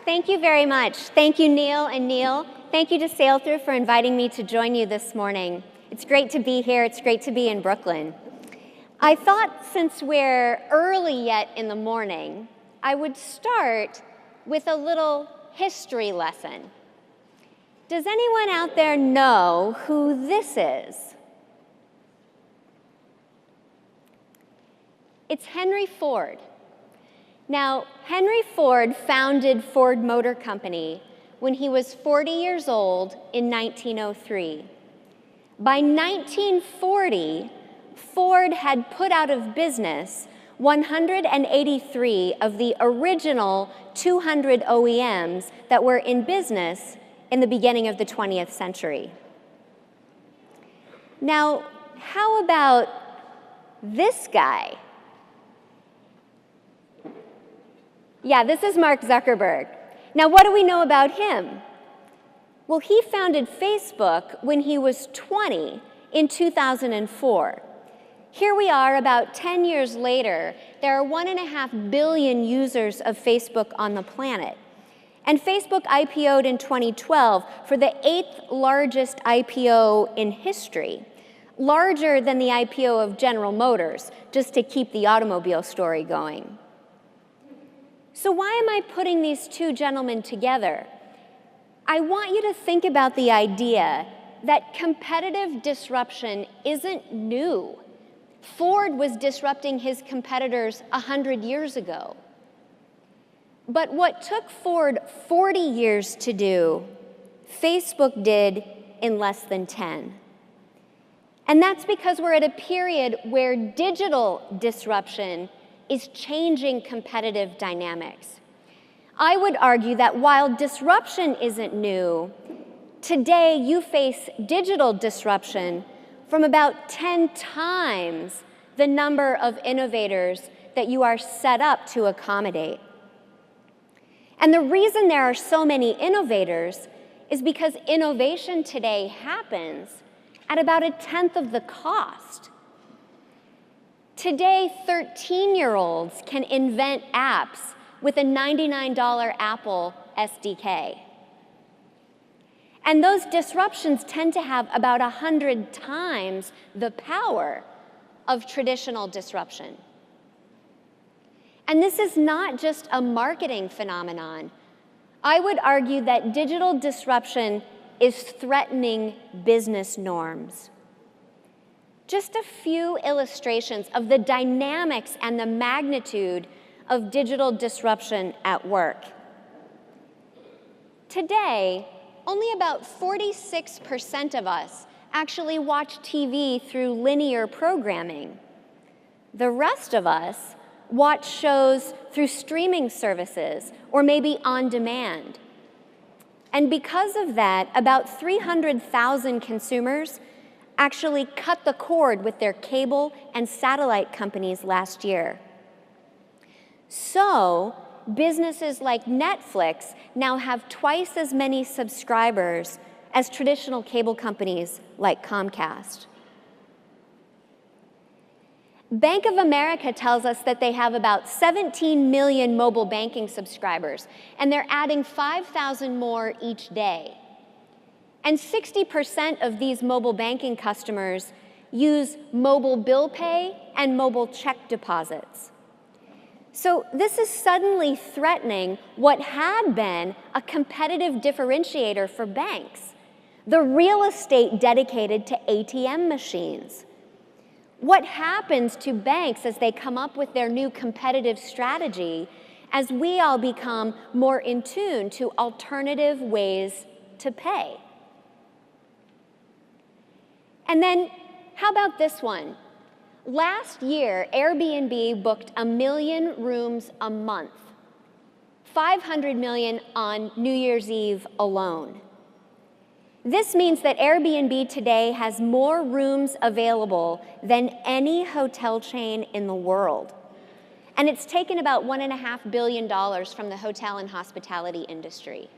Thank you very much. Thank you, Neil and Neil. Thank you to Sailthrough for inviting me to join you this morning. It's great to be here. It's great to be in Brooklyn. I thought since we're early yet in the morning, I would start with a little history lesson. Does anyone out there know who this is? It's Henry Ford. Now, Henry Ford founded Ford Motor Company when he was 40 years old in 1903. By 1940, Ford had put out of business 183 of the original 200 OEMs that were in business in the beginning of the 20th century. Now, how about this guy? Yeah, this is Mark Zuckerberg. Now, what do we know about him? Well, he founded Facebook when he was 20 in 2004. Here we are about 10 years later. There are 1.5 billion users of Facebook on the planet. And Facebook IPO'd in 2012 for the 8th largest IPO in history, larger than the IPO of General Motors, just to keep the automobile story going. So why am I putting these two gentlemen together? I want you to think about the idea that competitive disruption isn't new. Ford was disrupting his competitors 100 years ago. But what took Ford 40 years to do, Facebook did in less than 10. And that's because we're at a period where digital disruption is changing competitive dynamics. I would argue that while disruption isn't new, today you face digital disruption from about 10 times the number of innovators that you are set up to accommodate. And the reason there are so many innovators is because innovation today happens at about 1/10 of the cost. Today, 13-year-olds can invent apps with a $99 Apple SDK. And those disruptions tend to have about 100 times the power of traditional disruption. And this is not just a marketing phenomenon. I would argue that digital disruption is threatening business norms. Just a few illustrations of the dynamics and the magnitude of digital disruption at work. Today, only about 46% of us actually watch TV through linear programming. The rest of us watch shows through streaming services or maybe on demand. And because of that, about 300,000 consumers actually cut the cord with their cable and satellite companies last year. So, businesses like Netflix now have twice as many subscribers as traditional cable companies like Comcast. Bank of America tells us that they have about 17 million mobile banking subscribers, and they're adding 5,000 more each day. And 60% of these mobile banking customers use mobile bill pay and mobile check deposits. So this is suddenly threatening what had been a competitive differentiator for banks, the real estate dedicated to ATM machines. What happens to banks as they come up with their new competitive strategy as we all become more in tune to alternative ways to pay? And then, how about this one? Last year, Airbnb booked 1 million rooms a month, 500 million on New Year's Eve alone. This means that Airbnb today has more rooms available than any hotel chain in the world. And it's taken about $1.5 billion from the hotel and hospitality industry.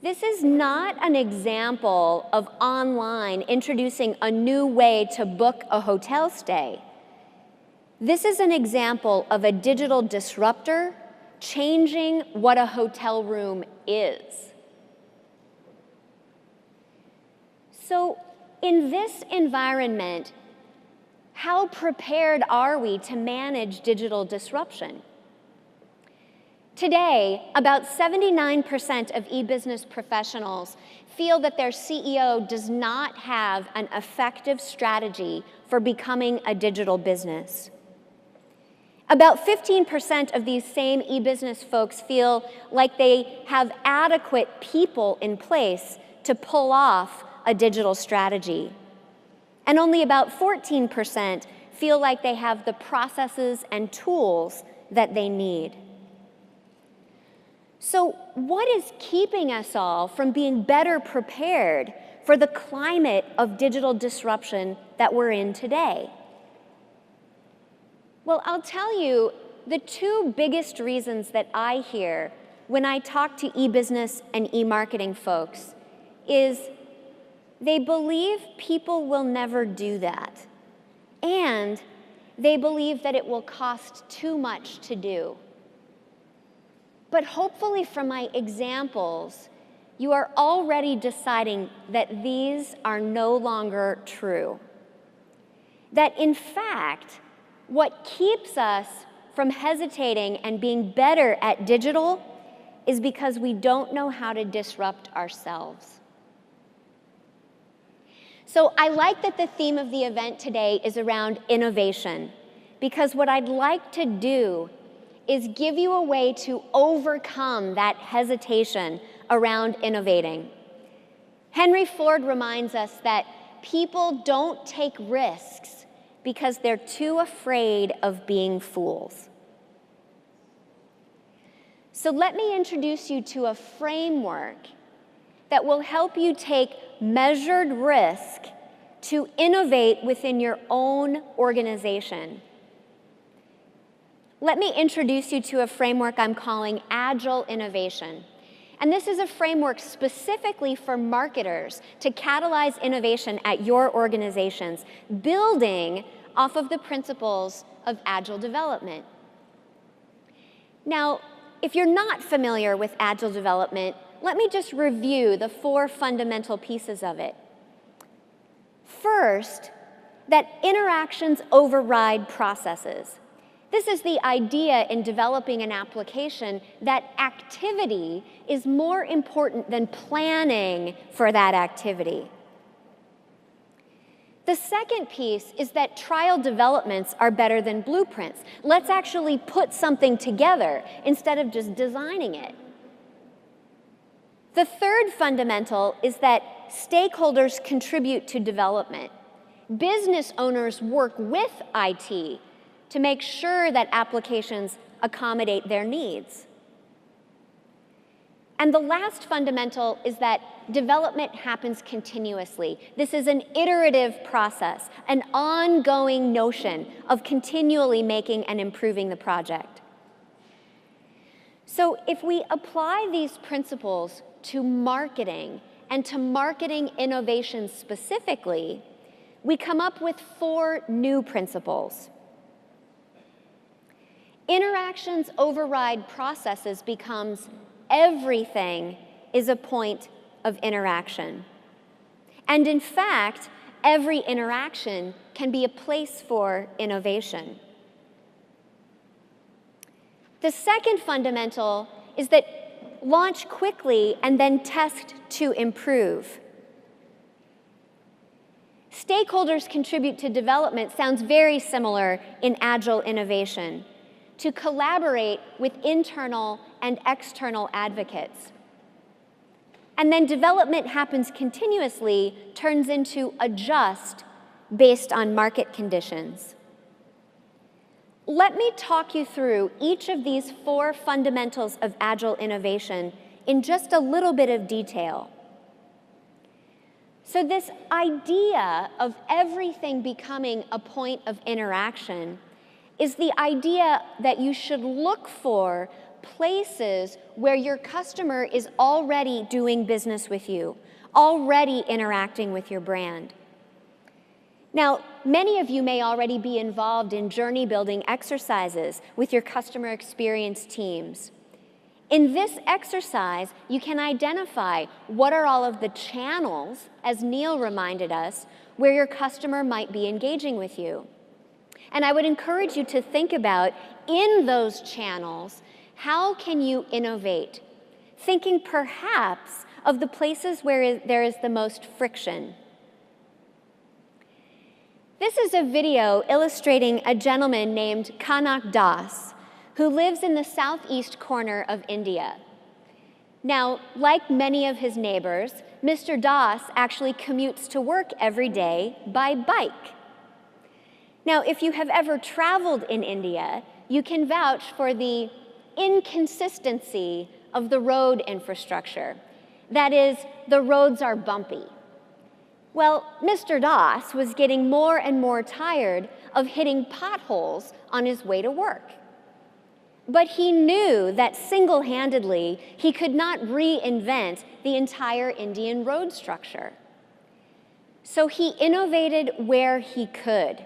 This is not an example of online introducing a new way to book a hotel stay. This is an example of a digital disruptor changing what a hotel room is. So in this environment, how prepared are we to manage digital disruption? Today, about 79% of e-business professionals feel that their CEO does not have an effective strategy for becoming a digital business. About 15% of these same e-business folks feel like they have adequate people in place to pull off a digital strategy. And only about 14% feel like they have the processes and tools that they need. So what is keeping us all from being better prepared for the climate of digital disruption that we're in today? Well, I'll tell you the two biggest reasons that I hear when I talk to e-business and e-marketing folks is they believe people will never do that, and they believe that it will cost too much to do. But hopefully from my examples, you are already deciding that these are no longer true. That in fact, what keeps us from hesitating and being better at digital is because we don't know how to disrupt ourselves. So I like that the theme of the event today is around innovation, because what I'd like to do is give you a way to overcome that hesitation around innovating. Henry Ford reminds us that people don't take risks because they're too afraid of being fools. So let me introduce you to a framework that will help you take measured risk to innovate within your own organization. Let me introduce you to a framework I'm calling Agile Innovation. And this is a framework specifically for marketers to catalyze innovation at your organizations, building off of the principles of agile development. Now, if you're not familiar with agile development, let me just review the 4 fundamental pieces of it. First, that interactions override processes. This is the idea in developing an application that activity is more important than planning for that activity. The second piece is that trial developments are better than blueprints. Let's actually put something together instead of just designing it. The third fundamental is that stakeholders contribute to development. Business owners work with IT to make sure that applications accommodate their needs. And the last fundamental is that development happens continuously. This is an iterative process, an ongoing notion of continually making and improving the project. So if we apply these principles to marketing and to marketing innovation specifically, we come up with 4 new principles. Interactions override processes becomes everything is a point of interaction. And in fact, every interaction can be a place for innovation. The second fundamental is that launch quickly and then test to improve. Stakeholders contribute to development sounds very similar in agile innovation, to collaborate with internal and external advocates. And then development happens continuously, turns into adjust based on market conditions. Let me talk you through each of these 4 fundamentals of agile innovation in just a little bit of detail. So this idea of everything becoming a point of interaction is the idea that you should look for places where your customer is already doing business with you, already interacting with your brand. Now, many of you may already be involved in journey building exercises with your customer experience teams. In this exercise, you can identify what are all of the channels, as Neil reminded us, where your customer might be engaging with you. And I would encourage you to think about, in those channels, how can you innovate? Thinking perhaps of the places where there is the most friction. This is a video illustrating a gentleman named Kanak Das, who lives in the southeast corner of India. Now, like many of his neighbors, Mr. Das actually commutes to work every day by bike. Now, if you have ever traveled in India, you can vouch for the inconsistency of the road infrastructure. That is, the roads are bumpy. Well, Mr. Das was getting more and more tired of hitting potholes on his way to work. But he knew that single-handedly he could not reinvent the entire Indian road structure. So he innovated where he could.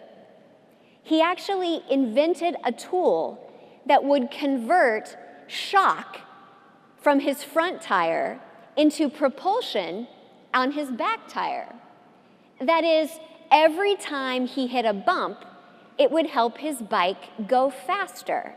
He actually invented a tool that would convert shock from his front tire into propulsion on his back tire. That is, every time he hit a bump, it would help his bike go faster.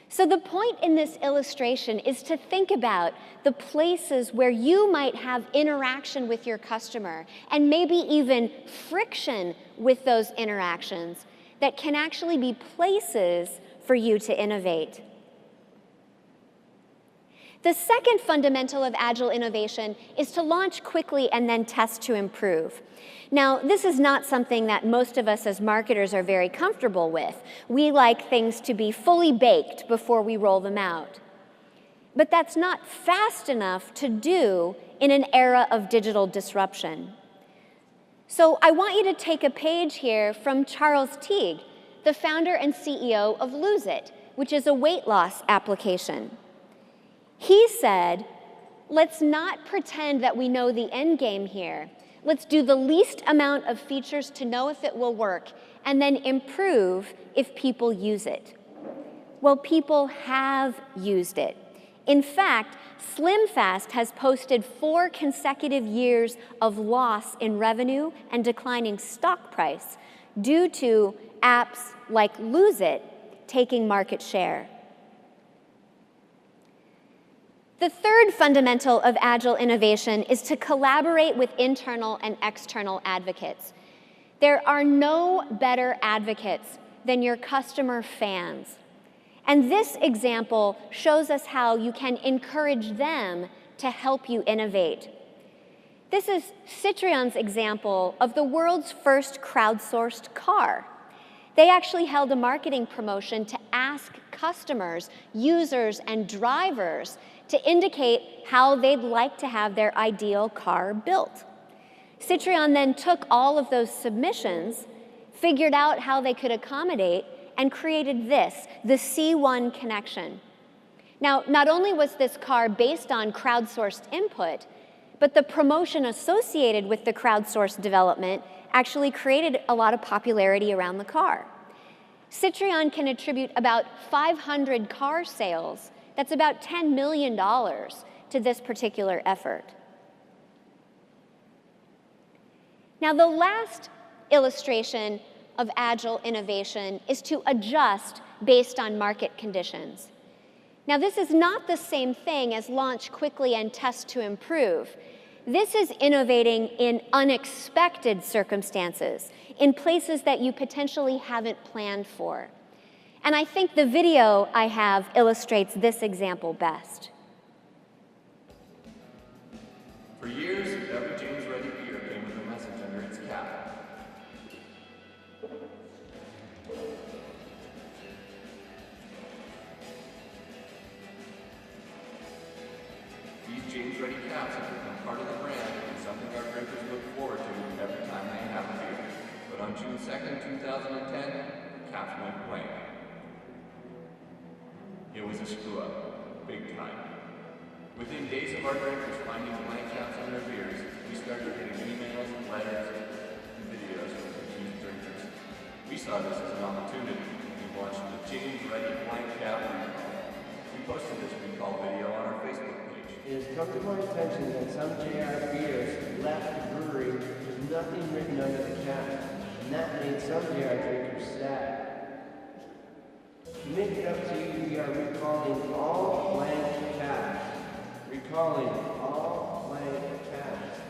So the point in this illustration is to think about the places where you might have interaction with your customer and maybe even friction with those interactions that can actually be places for you to innovate. The second fundamental of agile innovation is to launch quickly and then test to improve. Now, this is not something that most of us as marketers are very comfortable with. We like things to be fully baked before we roll them out. But that's not fast enough to do in an era of digital disruption. So I want you to take a page here from Charles Teague, the founder and CEO of Lose It, which is a weight loss application. He said, let's not pretend that we know the end game here. Let's do the least amount of features to know if it will work, and then improve if people use it. Well, people have used it. In fact, SlimFast has posted 4 consecutive years of loss in revenue and declining stock price due to apps like Lose It taking market share. The third fundamental of agile innovation is to collaborate with internal and external advocates. There are no better advocates than your customer fans. And this example shows us how you can encourage them to help you innovate. This is Citroen's example of the world's first crowdsourced car. They actually held a marketing promotion to ask customers, users, and drivers to indicate how they'd like to have their ideal car built. Citroën then took all of those submissions, figured out how they could accommodate, and created this, the C1 connection. Now, not only was this car based on crowdsourced input, but the promotion associated with the crowdsourced development actually created a lot of popularity around the car. Citroën can attribute about 500 car sales, that's about $10 million, to this particular effort. Now, the last illustration of agile innovation is to adjust based on market conditions. Now, this is not the same thing as launch quickly and test to improve. This is innovating in unexpected circumstances, in places that you potentially haven't planned for. And I think the video I have illustrates this example best. For years, every James Ready beer came with a message under its cap. These James Ready caps have become part of the brand and something our drinkers look forward to every time they have a beer. But on June 2nd, 2010, the caps went blank. It was a screw-up, big time. Within days of our drinkers finding blank caps on their beers, we started getting emails, letters, We saw this as an opportunity. We launched the James Ready Blank Cap recall. We posted this recall video on our Facebook page. It has come to my attention that some JR beers left the brewery with nothing written under the cap, and that made some JR drinkers sad. To make it up to you, we are recalling all blank caps. Recalling all blank caps.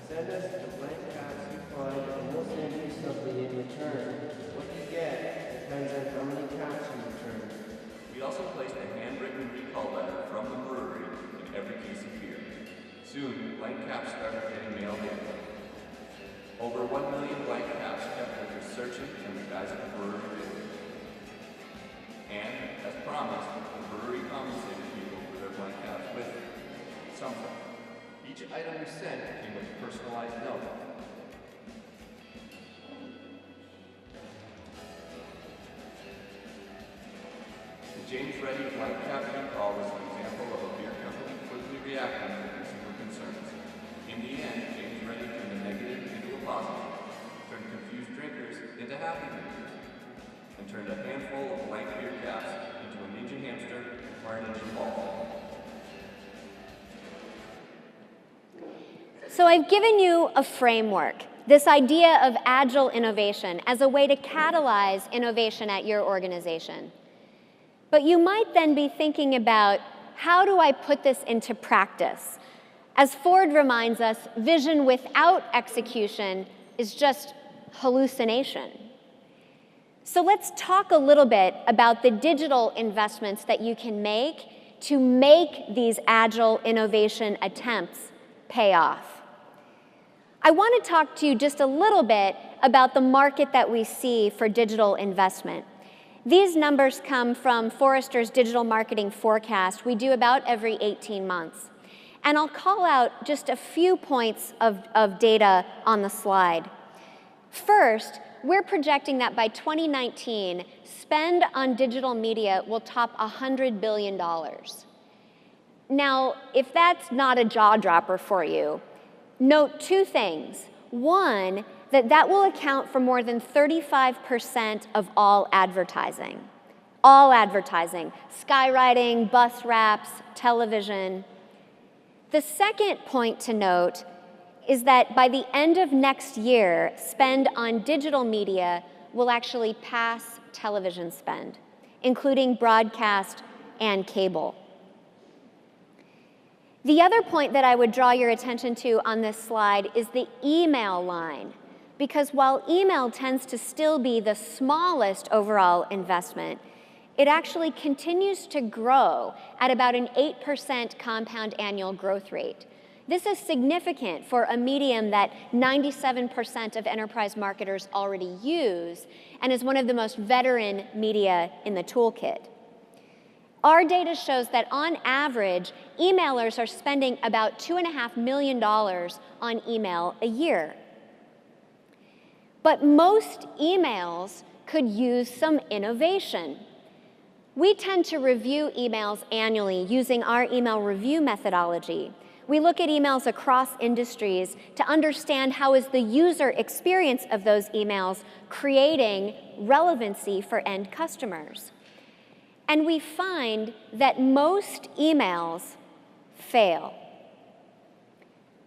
Send us the blank caps you find, and we'll send you something in return. What you get depends on how many caps you return. We also placed a handwritten recall letter from the brewery in every case of beer. Soon, blank caps started getting mailed in. Over 1 million blank caps kept drinkers searching, and the guys at the brewery did. And, as promised, the brewery compensated people for their blank caps with something. Each item we sent came with a personalized note. The James Ready Blank Cap recall was an example of a beer company quickly reacting to consumer concerns. In the end, James Ready turned a negative into a positive, turned confused drinkers into happy drinkers, and turned a handful of blank beer caps into a ninja hamster or a ninja ball. So I've given you a framework, this idea of agile innovation as a way to catalyze innovation at your organization. But you might then be thinking about, how do I put this into practice? As Ford reminds us, vision without execution is just hallucination. So let's talk a little bit about the digital investments that you can make to make these agile innovation attempts pay off. I want to talk to you just a little bit about the market that we see for digital investment. These numbers come from Forrester's digital marketing forecast we do about every 18 months. And I'll call out just a few points of data on the slide. First, we're projecting that by 2019, spend on digital media will top $100 billion. Now, if that's not a jaw dropper for you, note two things. One, that will account for more than 35% of all advertising. All advertising, skywriting, bus wraps, television. The second point to note is that by the end of next year, spend on digital media will actually pass television spend, including broadcast and cable. The other point that I would draw your attention to on this slide is the email line, because while email tends to still be the smallest overall investment, it actually continues to grow at about an 8% compound annual growth rate. This is significant for a medium that 97% of enterprise marketers already use and is one of the most veteran media in the toolkit. Our data shows that on average, emailers are spending about $2.5 million on email a year. But most emails could use some innovation. We tend to review emails annually using our email review methodology. We look at emails across industries to understand how is the user experience of those emails creating relevancy for end customers. And we find that most emails fail.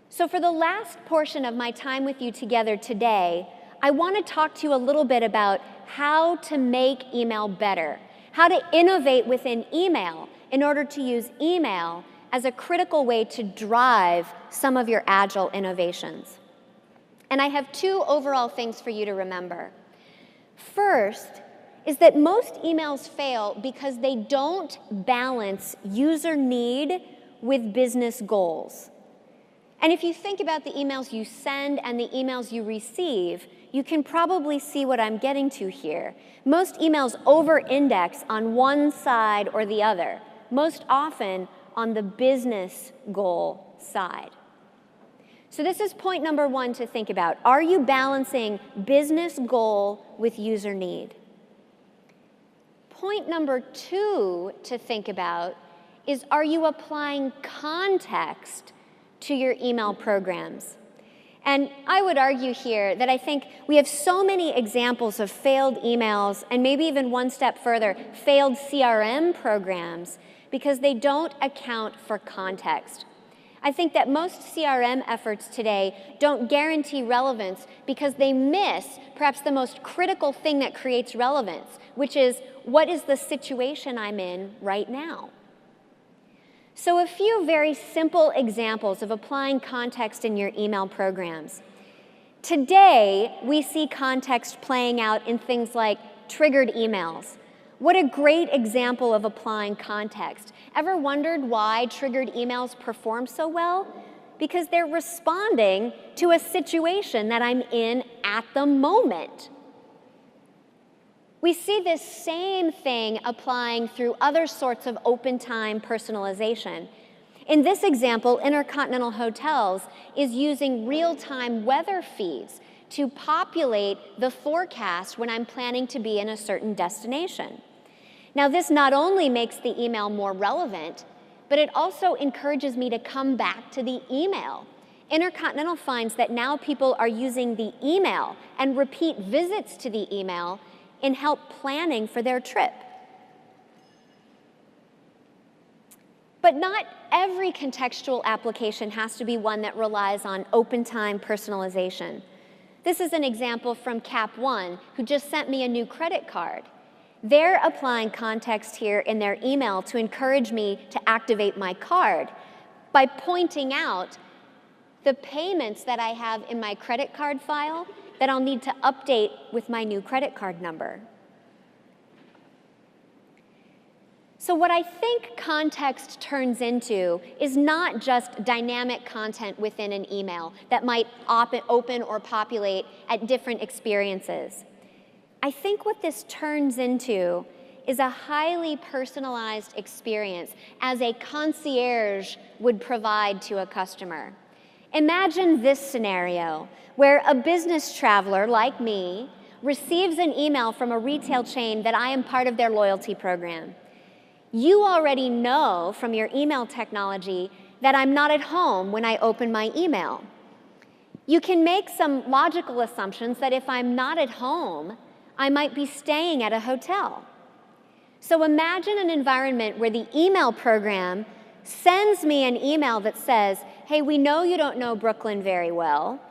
So for the last portion of my time with you together today, I want to talk to you a little bit about how to make email better, how to innovate within email in order to use email as a critical way to drive some of your agile innovations. And I have two overall things for you to remember. First is that most emails fail because they don't balance user need with business goals. And if you think about the emails you send and the emails you receive, you can probably see what I'm getting to here. Most emails over-index on one side or the other, most often on the business goal side. So this is point number one to think about. Are you balancing business goal with user need? Point number two to think about is, are you applying context to your email programs? And I would argue here that I think we have so many examples of failed emails, and maybe even one step further, failed CRM programs, because they don't account for context. I think that most CRM efforts today don't guarantee relevance because they miss perhaps the most critical thing that creates relevance, which is, what is the situation I'm in right now? So a few very simple examples of applying context in your email programs. Today, we see context playing out in things like triggered emails. What a great example of applying context. Ever wondered why triggered emails perform so well? Because they're responding to a situation that I'm in at the moment. We see this same thing applying through other sorts of open time personalization. In this example, Intercontinental Hotels is using real-time weather feeds to populate the forecast when I'm planning to be in a certain destination. Now, this not only makes the email more relevant, but it also encourages me to come back to the email. Intercontinental finds that now people are using the email and repeat visits to the email in help planning for their trip. But not every contextual application has to be one that relies on open time personalization. This is an example from Cap One, who just sent me a new credit card. They're applying context here in their email to encourage me to activate my card by pointing out the payments that I have in my credit card file that I'll need to update with my new credit card number. So what I think context turns into is not just dynamic content within an email that might open or populate at different experiences. I think what this turns into is a highly personalized experience as a concierge would provide to a customer. Imagine this scenario where a business traveler like me receives an email from a retail chain that I am part of their loyalty program. You already know from your email technology that I'm not at home when I open my email. You can make some logical assumptions that if I'm not at home, I might be staying at a hotel. So imagine an environment where the email program sends me an email that says, hey, we know you don't know Brooklyn very well,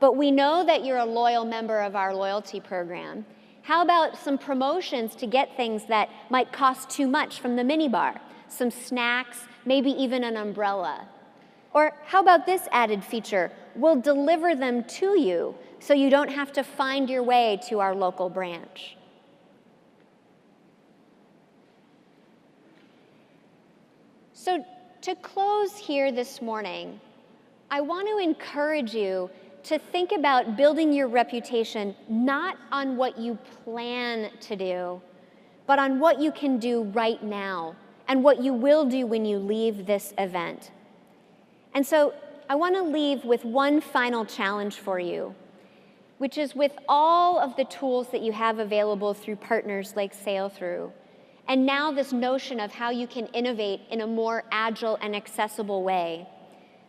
but we know that you're a loyal member of our loyalty program. How about some promotions to get things that might cost too much from the minibar? Some snacks, maybe even an umbrella. Or how about this added feature? We'll deliver them to you so you don't have to find your way to our local branch. So to close here this morning, I want to encourage you to think about building your reputation not on what you plan to do, but on what you can do right now and what you will do when you leave this event. And so I want to leave with one final challenge for you, which is with all of the tools that you have available through partners like SailThrough, and now this notion of how you can innovate in a more agile and accessible way,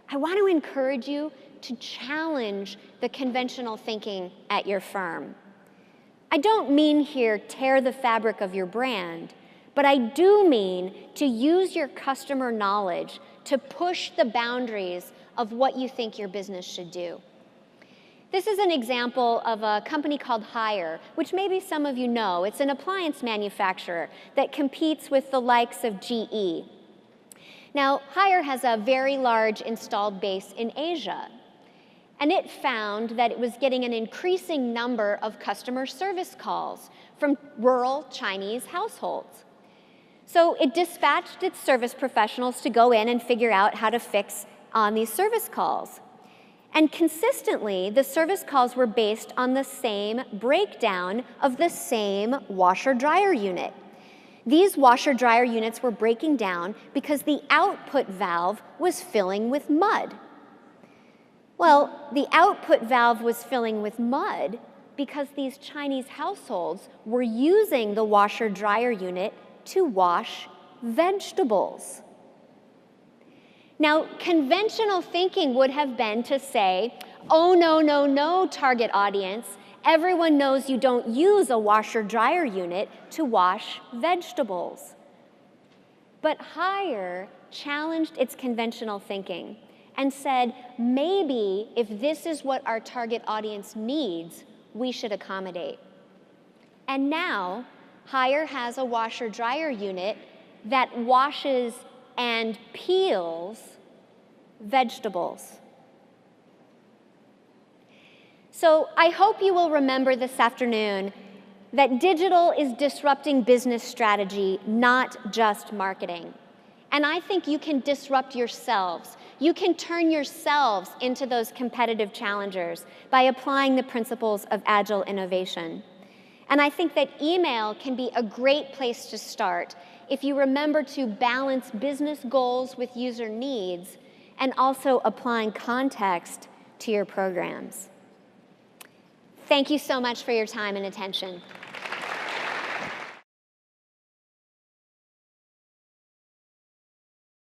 I want to encourage you to challenge the conventional thinking at your firm. I don't mean here tear the fabric of your brand, but I do mean to use your customer knowledge to push the boundaries of what you think your business should do. This is an example of a company called Haier, which maybe some of you know. It's an appliance manufacturer that competes with the likes of GE. Now, Haier has a very large installed base in Asia, and it found that it was getting an increasing number of customer service calls from rural Chinese households. So it dispatched its service professionals to go in and figure out how to fix on these service calls. And consistently, the service calls were based on the same breakdown of the same washer-dryer unit. These washer-dryer units were breaking down because the output valve was filling with mud. Well, the output valve was filling with mud because these Chinese households were using the washer-dryer unit to wash vegetables. Now, conventional thinking would have been to say, oh, no, no, no, target audience. Everyone knows you don't use a washer-dryer unit to wash vegetables. But Hire challenged its conventional thinking and said, maybe if this is what our target audience needs, we should accommodate. And now, Hire has a washer-dryer unit that washes and peels vegetables. So I hope you will remember this afternoon that digital is disrupting business strategy, not just marketing. And I think you can disrupt yourselves. You can turn yourselves into those competitive challengers by applying the principles of agile innovation. And I think that email can be a great place to start if you remember to balance business goals with user needs and also applying context to your programs. Thank you so much for your time and attention.